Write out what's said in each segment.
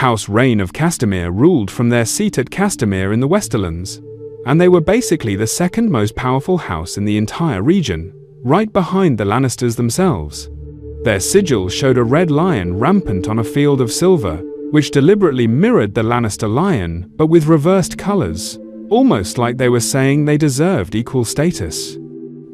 House Reyne of Castamere ruled from their seat at Castamere in the Westerlands, and they were basically the second most powerful house in the entire region, right behind the Lannisters themselves. Their sigil showed a red lion rampant on a field of silver, which deliberately mirrored the Lannister lion, but with reversed colors, almost like they were saying they deserved equal status.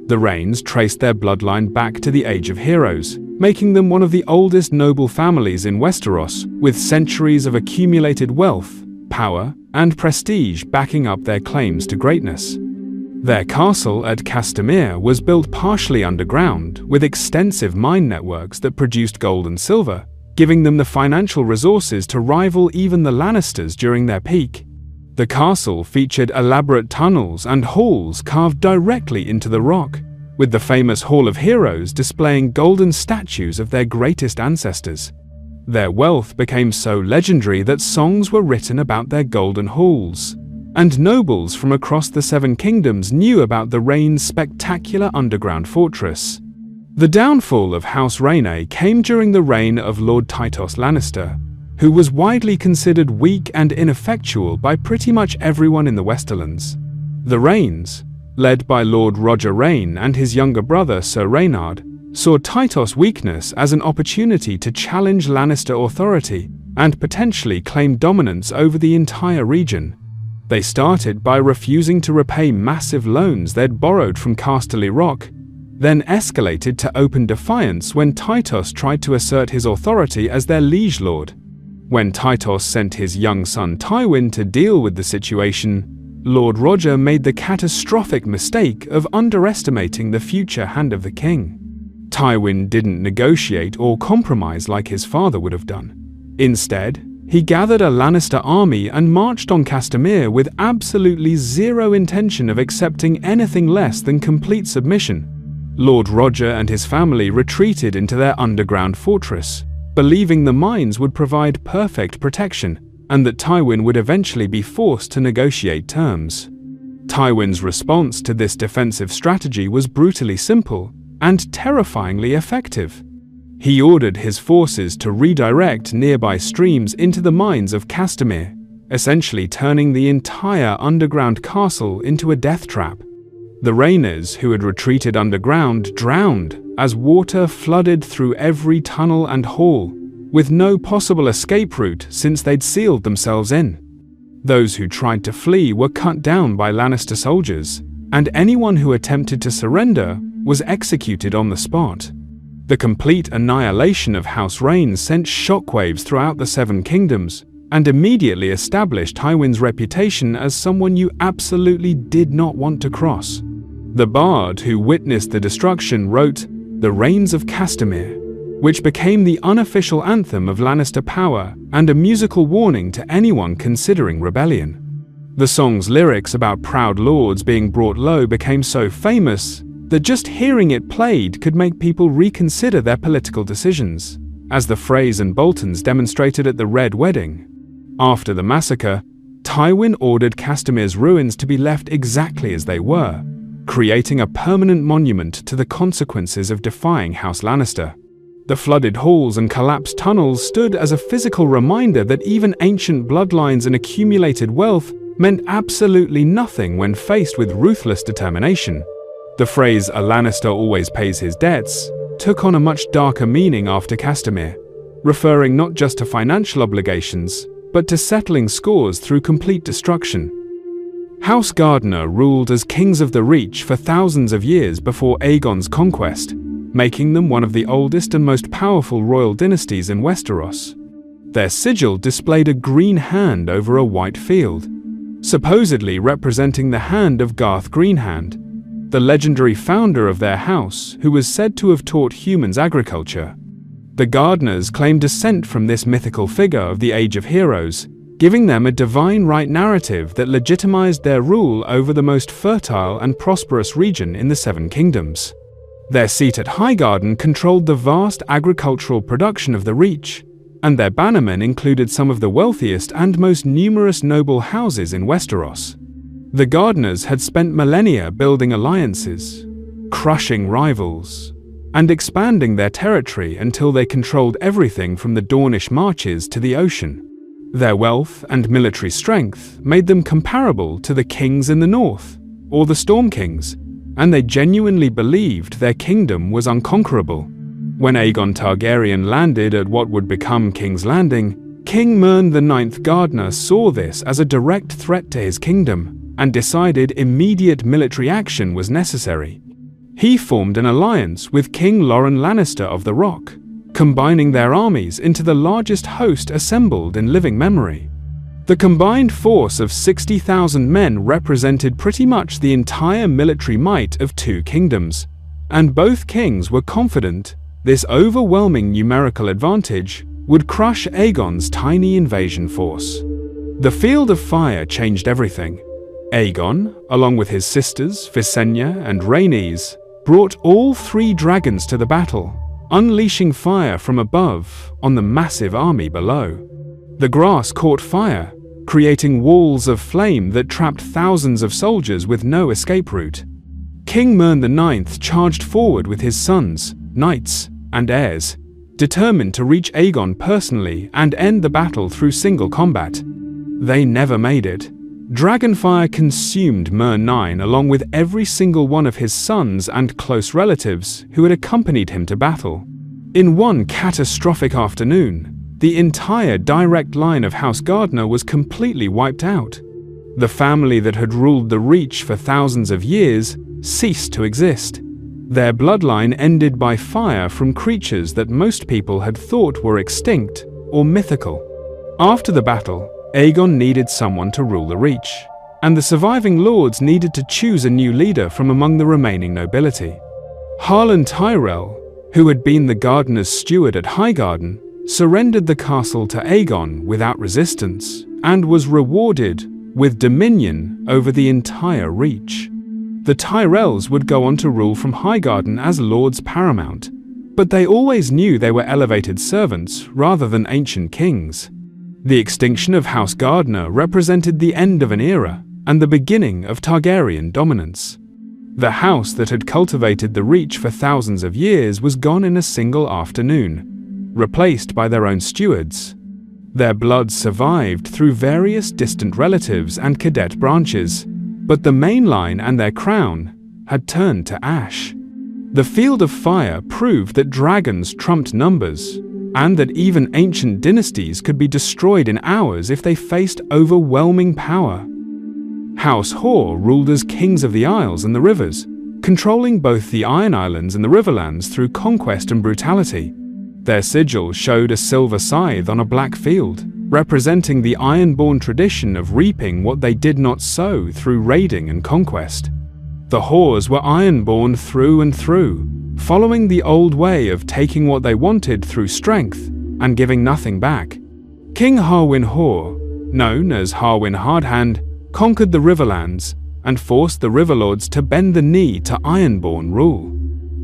The Reynes traced their bloodline back to the Age of Heroes, making them one of the oldest noble families in Westeros, with centuries of accumulated wealth, power, and prestige backing up their claims to greatness. Their castle at Castamere was built partially underground, with extensive mine networks that produced gold and silver, giving them the financial resources to rival even the Lannisters during their peak. The castle featured elaborate tunnels and halls carved directly into the rock, with the famous Hall of Heroes displaying golden statues of their greatest ancestors. Their wealth became so legendary that songs were written about their golden halls, and nobles from across the Seven Kingdoms knew about the Reyne's spectacular underground fortress. The downfall of House Reyne came during the reign of Lord Tytos Lannister, who was widely considered weak and ineffectual by pretty much everyone in the Westerlands. The Reynes, led by Lord Roger Reyne and his younger brother Sir Reynard, saw Tytos' weakness as an opportunity to challenge Lannister authority and potentially claim dominance over the entire region. They started by refusing to repay massive loans they'd borrowed from Casterly Rock, then escalated to open defiance when Tytos tried to assert his authority as their liege lord. When Tytos sent his young son Tywin to deal with the situation, Lord Roger made the catastrophic mistake of underestimating the future hand of the king. Tywin didn't negotiate or compromise like his father would have done. Instead, he gathered a Lannister army and marched on Castamere with absolutely zero intention of accepting anything less than complete submission. Lord Roger and his family retreated into their underground fortress, believing the mines would provide perfect protection and that Tywin would eventually be forced to negotiate terms. Tywin's response to this defensive strategy was brutally simple and terrifyingly effective. He ordered his forces to redirect nearby streams into the mines of Castamere, essentially turning the entire underground castle into a death trap. The Reynes, who had retreated underground, drowned as water flooded through every tunnel and hall, with no possible escape route since they'd sealed themselves in. Those who tried to flee were cut down by Lannister soldiers, and anyone who attempted to surrender was executed on the spot. The complete annihilation of House Reyne sent shockwaves throughout the Seven Kingdoms and immediately established Tywin's reputation as someone you absolutely did not want to cross. The bard who witnessed the destruction wrote "The Rains of Castamere," which became the unofficial anthem of Lannister power and a musical warning to anyone considering rebellion. The song's lyrics about proud lords being brought low became so famous that just hearing it played could make people reconsider their political decisions, as the Freys and Boltons demonstrated at the Red Wedding. After the massacre, Tywin ordered Castamere's ruins to be left exactly as they were, creating a permanent monument to the consequences of defying House Lannister. The flooded halls and collapsed tunnels stood as a physical reminder that even ancient bloodlines and accumulated wealth meant absolutely nothing when faced with ruthless determination. The phrase "a Lannister always pays his debts" took on a much darker meaning after Castamere, referring not just to financial obligations, but to settling scores through complete destruction. House Gardener ruled as kings of the Reach for thousands of years before Aegon's conquest, making them one of the oldest and most powerful royal dynasties in Westeros. Their sigil displayed a green hand over a white field, supposedly representing the hand of Garth Greenhand, the legendary founder of their house who was said to have taught humans agriculture. The Gardeners claimed descent from this mythical figure of the Age of Heroes, giving them a divine right narrative that legitimized their rule over the most fertile and prosperous region in the Seven Kingdoms. Their seat at Highgarden controlled the vast agricultural production of the Reach, and their bannermen included some of the wealthiest and most numerous noble houses in Westeros. The Gardeners had spent millennia building alliances, crushing rivals, and expanding their territory until they controlled everything from the Dornish marches to the ocean. Their wealth and military strength made them comparable to the kings in the north, or the Storm Kings, and they genuinely believed their kingdom was unconquerable. When Aegon Targaryen landed at what would become King's Landing, King Mern IX Gardener saw this as a direct threat to his kingdom and decided immediate military action was necessary. He formed an alliance with King Loren Lannister of the Rock, combining their armies into the largest host assembled in living memory. The combined force of 60,000 men represented pretty much the entire military might of two kingdoms, and both kings were confident this overwhelming numerical advantage would crush Aegon's tiny invasion force. The Field of Fire changed everything. Aegon, along with his sisters Visenya and Rhaenys, brought all three dragons to the battle, unleashing fire from above on the massive army below. The grass caught fire, creating walls of flame that trapped thousands of soldiers with no escape route. King Mern IX charged forward with his sons, knights, and heirs, determined to reach Aegon personally and end the battle through single combat. They never made it. Dragonfire consumed Mern IX along with every single one of his sons and close relatives who had accompanied him to battle. In one catastrophic afternoon, the entire direct line of House Gardener was completely wiped out. The family that had ruled the Reach for thousands of years ceased to exist. Their bloodline ended by fire from creatures that most people had thought were extinct or mythical. After the battle, Aegon needed someone to rule the Reach, and the surviving lords needed to choose a new leader from among the remaining nobility. Harlan Tyrell, who had been the gardener's steward at Highgarden, surrendered the castle to Aegon without resistance and was rewarded with dominion over the entire Reach. The Tyrells would go on to rule from Highgarden as Lords Paramount, but they always knew they were elevated servants rather than ancient kings. The extinction of House Gardener represented the end of an era and the beginning of Targaryen dominance. The house that had cultivated the Reach for thousands of years was gone in a single afternoon, replaced by their own stewards. Their blood survived through various distant relatives and cadet branches, but the main line and their crown had turned to ash. The Field of Fire proved that dragons trumped numbers, and that even ancient dynasties could be destroyed in hours if they faced overwhelming power. House Hoare ruled as kings of the Isles and the rivers, controlling both the Iron Islands and the Riverlands through conquest and brutality. Their sigil showed a silver scythe on a black field, representing the Ironborn tradition of reaping what they did not sow through raiding and conquest. The Hoares were Ironborn through and through, following the old way of taking what they wanted through strength and giving nothing back. King Harwin Hoare, known as Harwin Hardhand, conquered the Riverlands and forced the Riverlords to bend the knee to Ironborn rule.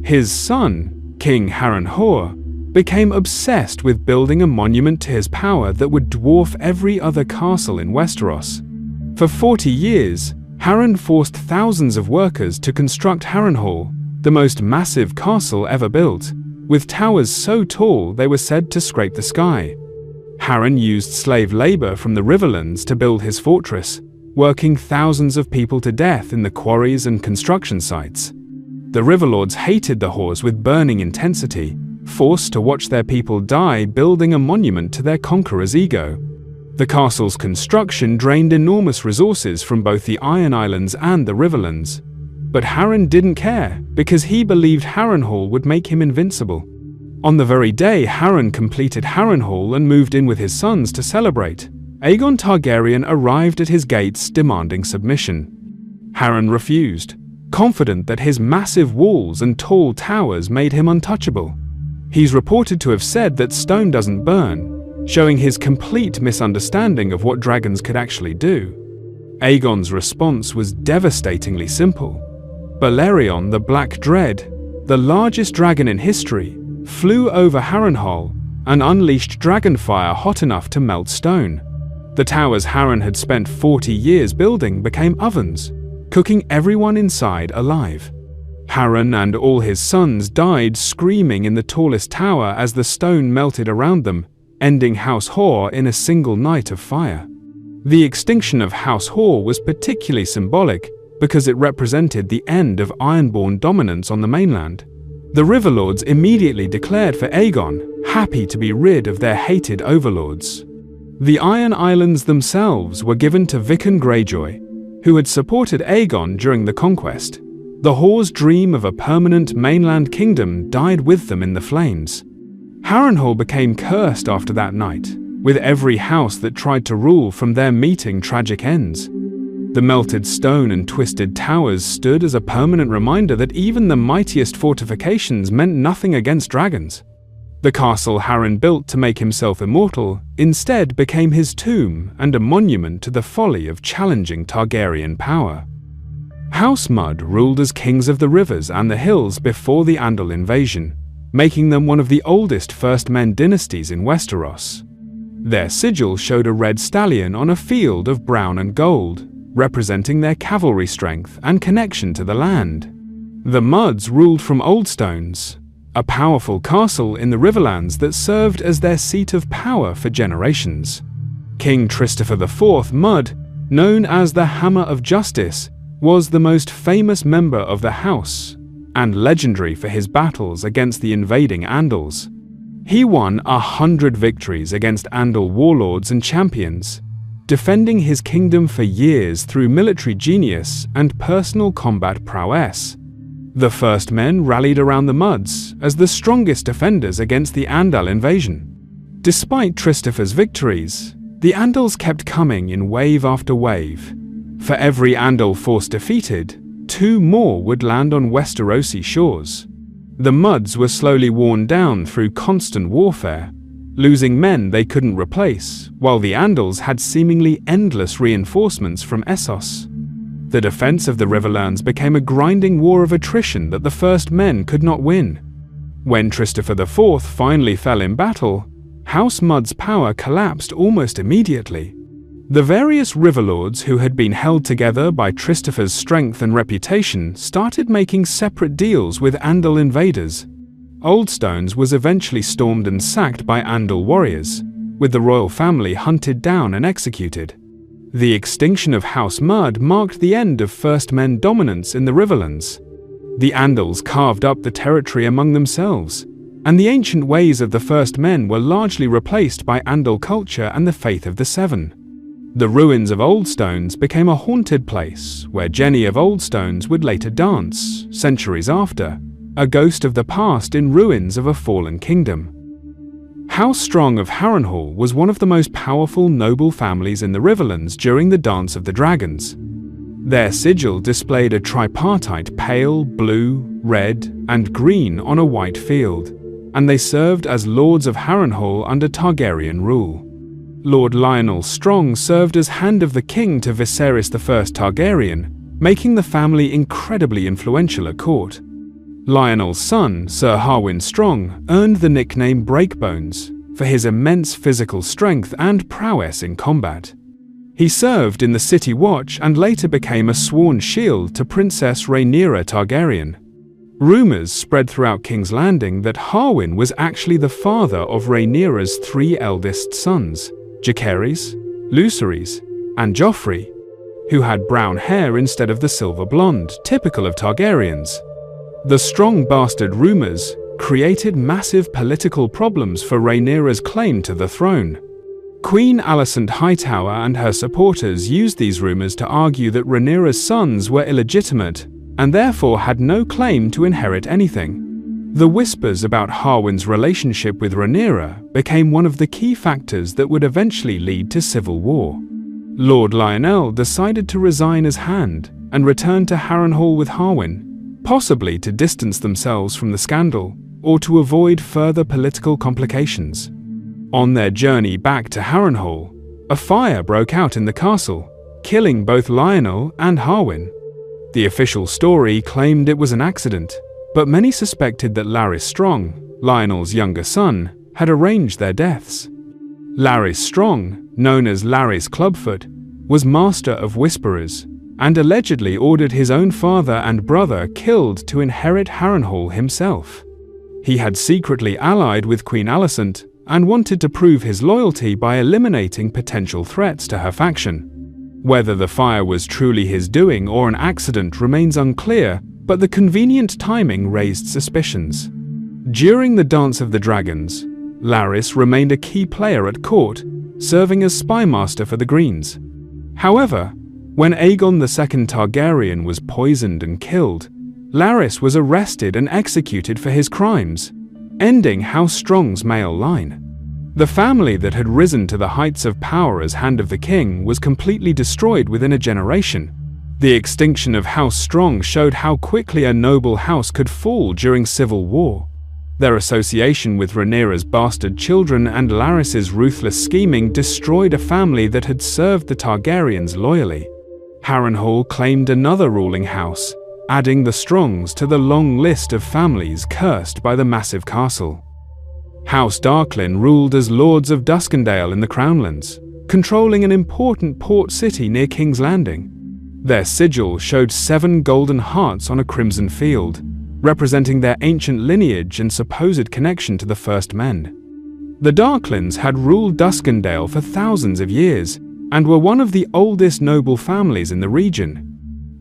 His son, King Harrenhal, became obsessed with building a monument to his power that would dwarf every other castle in Westeros. For 40 years, Harren forced thousands of workers to construct Harrenhal, the most massive castle ever built, with towers so tall they were said to scrape the sky. Harren used slave labor from the Riverlands to build his fortress, working thousands of people to death in the quarries and construction sites. The Riverlords hated the Hoares with burning intensity, forced to watch their people die building a monument to their conqueror's ego. The castle's construction drained enormous resources from both the Iron Islands and the Riverlands. But Harren didn't care, because he believed Harrenhal would make him invincible. On the very day Harren completed Harrenhal and moved in with his sons to celebrate, Aegon Targaryen arrived at his gates demanding submission. Harren refused, confident that his massive walls and tall towers made him untouchable. He's reported to have said that stone doesn't burn, showing his complete misunderstanding of what dragons could actually do. Aegon's response was devastatingly simple. Balerion the Black Dread, the largest dragon in history, flew over Harrenhal and unleashed dragonfire hot enough to melt stone. The towers Harren had spent 40 years building became ovens, cooking everyone inside alive. Harren and all his sons died screaming in the tallest tower as the stone melted around them, ending House Hoare in a single night of fire. The extinction of House Hoare was particularly symbolic because it represented the end of Ironborn dominance on the mainland. The Riverlords immediately declared for Aegon, happy to be rid of their hated overlords. The Iron Islands themselves were given to Vicon Greyjoy, who had supported Aegon during the conquest. The Hoare's dream of a permanent mainland kingdom died with them in the flames. Harrenhal became cursed after that night, with every house that tried to rule from there meeting tragic ends. The melted stone and twisted towers stood as a permanent reminder that even the mightiest fortifications meant nothing against dragons. The castle Harren built to make himself immortal instead became his tomb and a monument to the folly of challenging Targaryen power. House Mud ruled as kings of the rivers and the hills before the Andal invasion, making them one of the oldest First Men dynasties in Westeros. Their sigil showed a red stallion on a field of brown and gold, representing their cavalry strength and connection to the land. The Mudds ruled from Oldstones, a powerful castle in the Riverlands that served as their seat of power for generations. King Tristopher IV Mudd, known as the Hammer of Justice, was the most famous member of the house, and legendary for his battles against the invading Andals. He won 100 victories against Andal warlords and champions, defending his kingdom for years through military genius and personal combat prowess. The First Men rallied around the Mudds as the strongest defenders against the Andal invasion. Despite Tristopher's victories, the Andals kept coming in wave after wave. For every Andal force defeated, 2 more would land on Westerosi shores. The Mudds were slowly worn down through constant warfare, losing men they couldn't replace, while the Andals had seemingly endless reinforcements from Essos. The defense of the Riverlands became a grinding war of attrition that the First Men could not win. When Tristopher IV finally fell in battle, House Mudd's power collapsed almost immediately. The various Riverlords who had been held together by Tristopher's strength and reputation started making separate deals with Andal invaders. Oldstones was eventually stormed and sacked by Andal warriors, with the royal family hunted down and executed. The extinction of House Mudd marked the end of First Men dominance in the Riverlands. The Andals carved up the territory among themselves, and the ancient ways of the First Men were largely replaced by Andal culture and the faith of the Seven. The ruins of Oldstones became a haunted place where Jenny of Oldstones would later dance, centuries after, a ghost of the past in ruins of a fallen kingdom. House Strong of Harrenhal was one of the most powerful noble families in the Riverlands during the Dance of the Dragons. Their sigil displayed a tripartite pale, blue, red, and green on a white field, and they served as Lords of Harrenhal under Targaryen rule. Lord Lionel Strong served as Hand of the King to Viserys I Targaryen, making the family incredibly influential at court. Lionel's son, Sir Harwin Strong, earned the nickname Breakbones for his immense physical strength and prowess in combat. He served in the City Watch and later became a sworn shield to Princess Rhaenyra Targaryen. Rumors spread throughout King's Landing that Harwin was actually the father of Rhaenyra's 3 eldest sons, Jacaerys, Lucerys, and Joffrey, who had brown hair instead of the silver blonde, typical of Targaryens. The strong bastard rumors created massive political problems for Rhaenyra's claim to the throne. Queen Alicent Hightower and her supporters used these rumors to argue that Rhaenyra's sons were illegitimate and therefore had no claim to inherit anything. The whispers about Harwin's relationship with Rhaenyra became one of the key factors that would eventually lead to civil war. Lord Lionel decided to resign as Hand and return to Harrenhal with Harwin, possibly to distance themselves from the scandal or to avoid further political complications. On their journey back to Harrenhal, a fire broke out in the castle, killing both Lionel and Harwin. The official story claimed it was an accident, but many suspected that Larys Strong, Lionel's younger son, had arranged their deaths. Larys Strong, known as Larys Clubfoot, was master of Whisperers, and allegedly ordered his own father and brother killed to inherit Harrenhal himself. He had secretly allied with Queen Alicent and wanted to prove his loyalty by eliminating potential threats to her faction. Whether the fire was truly his doing or an accident remains unclear, but the convenient timing raised suspicions. During the Dance of the Dragons, Larys remained a key player at court, serving as spymaster for the Greens. However, when Aegon II Targaryen was poisoned and killed, Larys was arrested and executed for his crimes, ending House Strong's male line. The family that had risen to the heights of power as Hand of the King was completely destroyed within a generation. The extinction of House Strong showed how quickly a noble house could fall during civil war. Their association with Rhaenyra's bastard children and Larys's ruthless scheming destroyed a family that had served the Targaryens loyally. Harrenhal claimed another ruling house, adding the Strongs to the long list of families cursed by the massive castle. House Darklyn ruled as Lords of Duskendale in the Crownlands, controlling an important port city near King's Landing. Their sigil showed 7 golden hearts on a crimson field, representing their ancient lineage and supposed connection to the First Men. The Darklyns had ruled Duskendale for thousands of years, and were one of the oldest noble families in the region.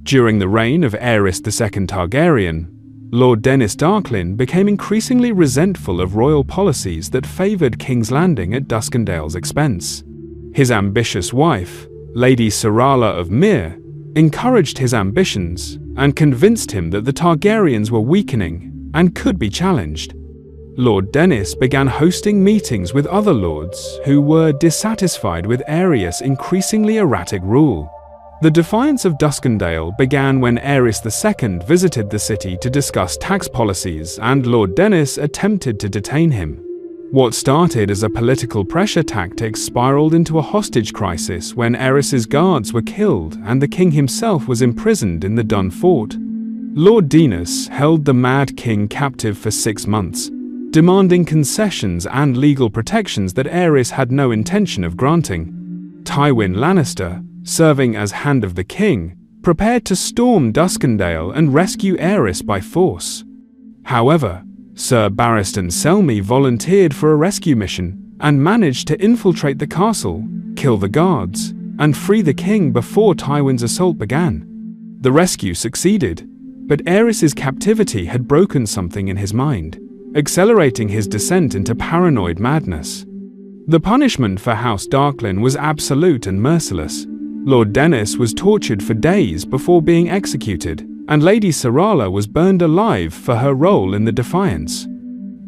During the reign of Aerys II Targaryen, Lord Denys Darklyn became increasingly resentful of royal policies that favored King's Landing at Duskendale's expense. His ambitious wife, Lady Sarala of Myr, encouraged his ambitions and convinced him that the Targaryens were weakening and could be challenged. Lord Denys began hosting meetings with other lords who were dissatisfied with Aerys' increasingly erratic rule. The defiance of Duskendale began when Aerys II visited the city to discuss tax policies, and Lord Denys attempted to detain him. What started as a political pressure tactic spiraled into a hostage crisis when Aerys' guards were killed and the king himself was imprisoned in the Dun Fort. Lord Denys held the Mad King captive for 6 months, demanding concessions and legal protections that Aerys had no intention of granting. Tywin Lannister, serving as Hand of the King, prepared to storm Duskendale and rescue Aerys by force. However, Sir Barristan Selmy volunteered for a rescue mission and managed to infiltrate the castle, kill the guards, and free the king before Tywin's assault began. The rescue succeeded, but Aerys' captivity had broken something in his mind, accelerating his descent into paranoid madness. The punishment for House Darklyn was absolute and merciless. Lord Denys was tortured for days before being executed, and Lady Sarala was burned alive for her role in the defiance.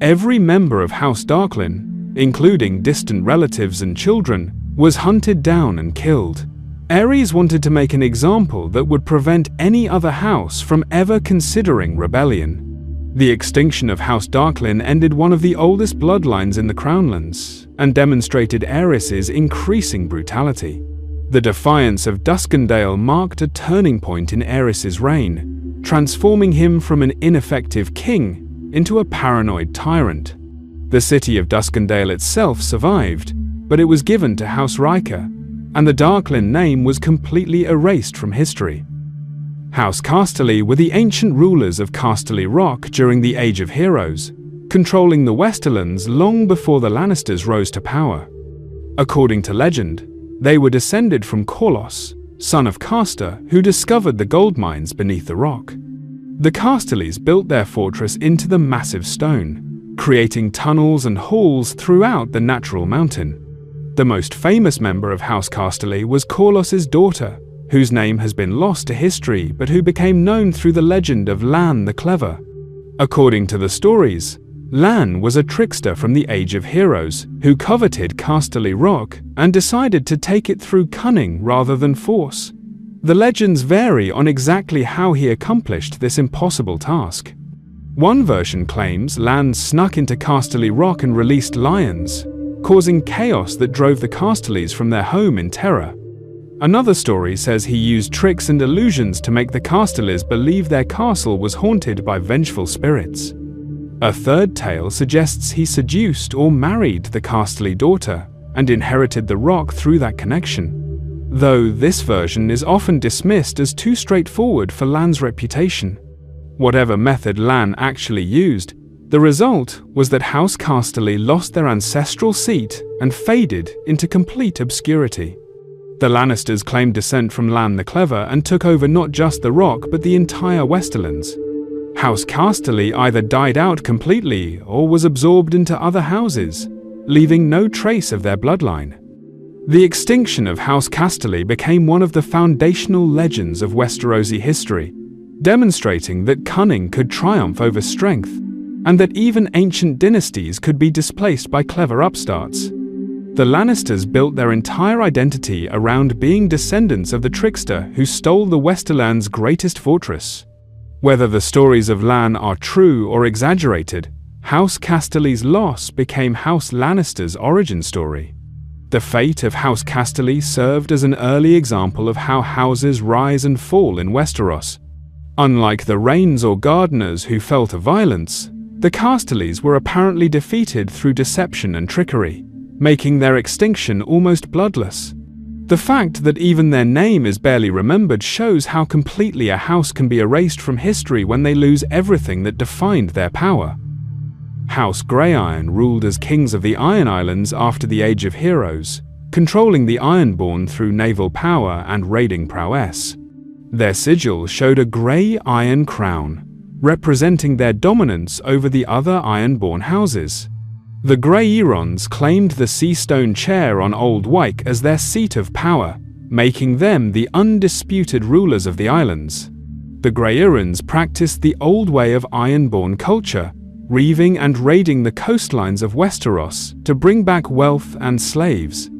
Every member of House Darklyn, including distant relatives and children, was hunted down and killed. Aerys wanted to make an example that would prevent any other house from ever considering rebellion. The extinction of House Darklyn ended one of the oldest bloodlines in the Crownlands and demonstrated Aerys' increasing brutality. The defiance of Duskendale marked a turning point in Aerys' reign, transforming him from an ineffective king into a paranoid tyrant. The city of Duskendale itself survived, but it was given to House Riker, and the Darklyn name was completely erased from history. House Casterly were the ancient rulers of Casterly Rock during the Age of Heroes, controlling the Westerlands long before the Lannisters rose to power. According to legend, they were descended from Corlys, son of Caster, who discovered the gold mines beneath the rock. The Casterlys built their fortress into the massive stone, creating tunnels and halls throughout the natural mountain. The most famous member of House Casterly was Corlys' daughter, whose name has been lost to history but who became known through the legend of Lan the Clever. According to the stories, Lan was a trickster from the Age of Heroes who coveted Casterly Rock and decided to take it through cunning rather than force. The legends vary on exactly how he accomplished this impossible task. One version claims Lan snuck into Casterly Rock and released lions, causing chaos that drove the Casterlys from their home in terror. Another story says he used tricks and illusions to make the Casterlys believe their castle was haunted by vengeful spirits. A third tale suggests he seduced or married the Casterly daughter and inherited the rock through that connection, though this version is often dismissed as too straightforward for Lan's reputation. Whatever method Lan actually used, The result was that House Casterly lost their ancestral seat and faded into complete obscurity. The Lannisters claimed descent from Lann the Clever and took over not just the Rock but the entire Westerlands. House Casterly either died out completely or was absorbed into other houses, leaving no trace of their bloodline. The extinction of House Casterly became one of the foundational legends of Westerosi history, demonstrating that cunning could triumph over strength, and that even ancient dynasties could be displaced by clever upstarts. The Lannisters built their entire identity around being descendants of the trickster who stole the Westerlands' greatest fortress. Whether the stories of Lann are true or exaggerated, House Casterly's loss became House Lannister's origin story. The fate of House Casterly served as an early example of how houses rise and fall in Westeros. Unlike the Reynes or Gardeners who fell to violence, the Casterlys were apparently defeated through deception and trickery, making their extinction almost bloodless. The fact that even their name is barely remembered shows how completely a house can be erased from history when they lose everything that defined their power. House Greyiron ruled as kings of the Iron Islands after the Age of Heroes, controlling the Ironborn through naval power and raiding prowess. Their sigil showed a grey iron crown, representing their dominance over the other Ironborn houses. The Greyirons claimed the Seastone Chair on Old Wyke as their seat of power, making them the undisputed rulers of the islands. The Greyirons practiced the old way of Ironborn culture, reaving and raiding the coastlines of Westeros to bring back wealth and slaves.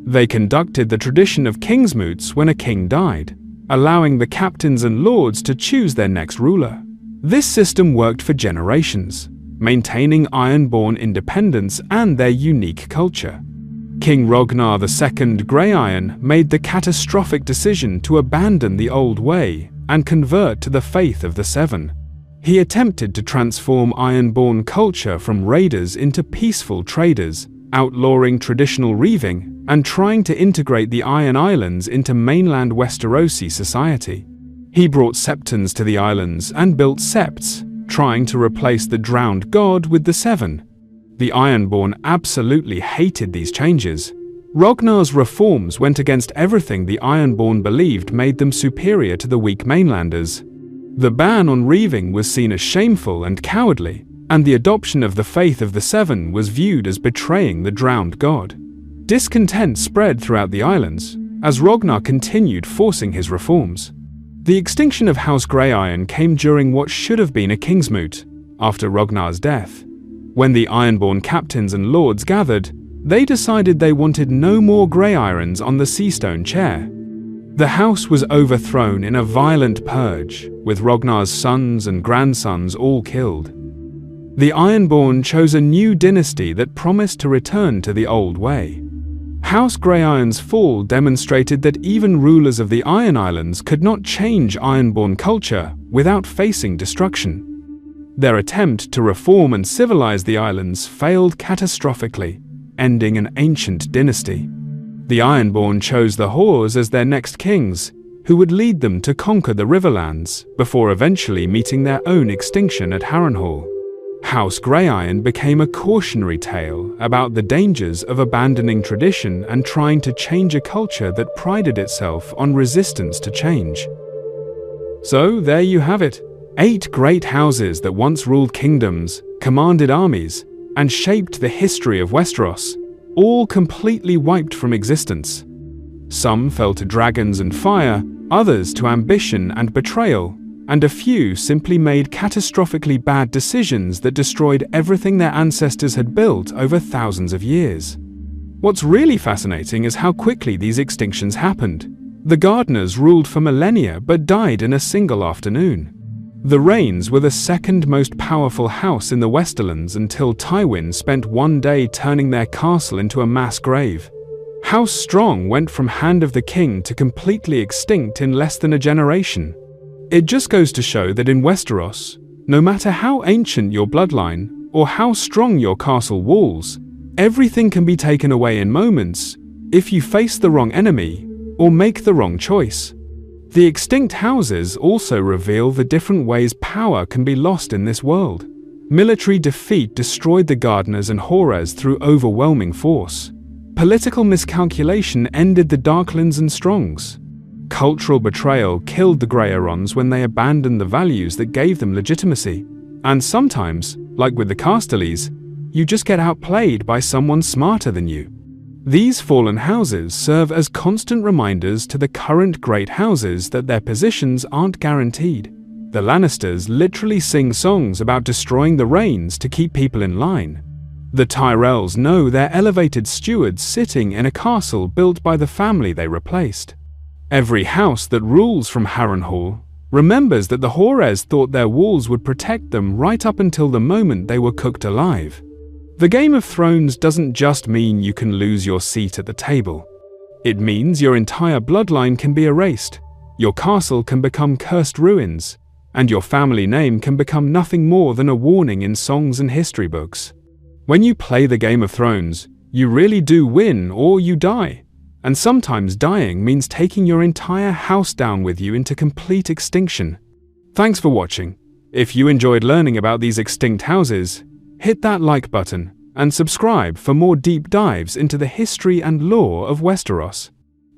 They conducted the tradition of kingsmoots when a king died, allowing the captains and lords to choose their next ruler. This system worked for generations, maintaining Ironborn independence and their unique culture. King Rognar II Greyiron made the catastrophic decision to abandon the old way and convert to the faith of the Seven. He attempted to transform Ironborn culture from raiders into peaceful traders, outlawing traditional reaving and trying to integrate the Iron Islands into mainland Westerosi society. He brought septons to the islands and built septs, trying to replace the drowned god with the Seven. The Ironborn absolutely hated these changes. Rognar's reforms went against everything the Ironborn believed made them superior to the weak mainlanders. The ban on reaving was seen as shameful and cowardly, and the adoption of the faith of the Seven was viewed as betraying the drowned god. Discontent spread throughout the islands, as Rognar continued forcing his reforms. The extinction of House Greyiron came during what should have been a kingsmoot, after Rognar's death. When the Ironborn captains and lords gathered, they decided they wanted no more Greyirons on the Seastone Chair. The house was overthrown in a violent purge, with Rognar's sons and grandsons all killed. The Ironborn chose a new dynasty that promised to return to the old way. House Greyiron's fall demonstrated that even rulers of the Iron Islands could not change Ironborn culture without facing destruction. Their attempt to reform and civilize the islands failed catastrophically, ending an ancient dynasty. The Ironborn chose the Hoares as their next kings, who would lead them to conquer the Riverlands, before eventually meeting their own extinction at Harrenhal. House Greyiron became a cautionary tale about the dangers of abandoning tradition and trying to change a culture that prided itself on resistance to change. So there you have it, 8 great houses that once ruled kingdoms, commanded armies, and shaped the history of Westeros, all completely wiped from existence. Some fell to dragons and fire, others to ambition and betrayal, and a few simply made catastrophically bad decisions that destroyed everything their ancestors had built over thousands of years. What's really fascinating is how quickly these extinctions happened. The Gardeners ruled for millennia but died in a single afternoon. The Reynes were the second most powerful house in the Westerlands until Tywin spent one day turning their castle into a mass grave. House Strong went from Hand of the King to completely extinct in less than a generation. It just goes to show that in Westeros, no matter how ancient your bloodline or how strong your castle walls, everything can be taken away in moments if you face the wrong enemy or make the wrong choice. The extinct houses also reveal the different ways power can be lost in this world. Military defeat destroyed the Gardeners and Hoares through overwhelming force. Political miscalculation ended the Darklyns and Strongs. Cultural betrayal killed the Greyrons when they abandoned the values that gave them legitimacy. And sometimes, like with the Casterlys, you just get outplayed by someone smarter than you. These fallen houses serve as constant reminders to the current great houses that their positions aren't guaranteed. The Lannisters literally sing songs about destroying the Reynes to keep people in line. The Tyrells know they're elevated stewards sitting in a castle built by the family they replaced. Every house that rules from Harrenhal remembers that the Hoares thought their walls would protect them right up until the moment they were cooked alive. The Game of Thrones doesn't just mean you can lose your seat at the table. It means your entire bloodline can be erased, your castle can become cursed ruins, and your family name can become nothing more than a warning in songs and history books. When you play the Game of Thrones, you really do win or you die. And sometimes dying means taking your entire house down with you into complete extinction. Thanks for watching. If you enjoyed learning about these extinct houses, hit that like button and subscribe for more deep dives into the history and lore of Westeros.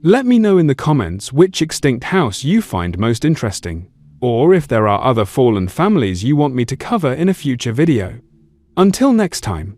Let me know in the comments which extinct house you find most interesting, or if there are other fallen families you want me to cover in a future video. Until next time.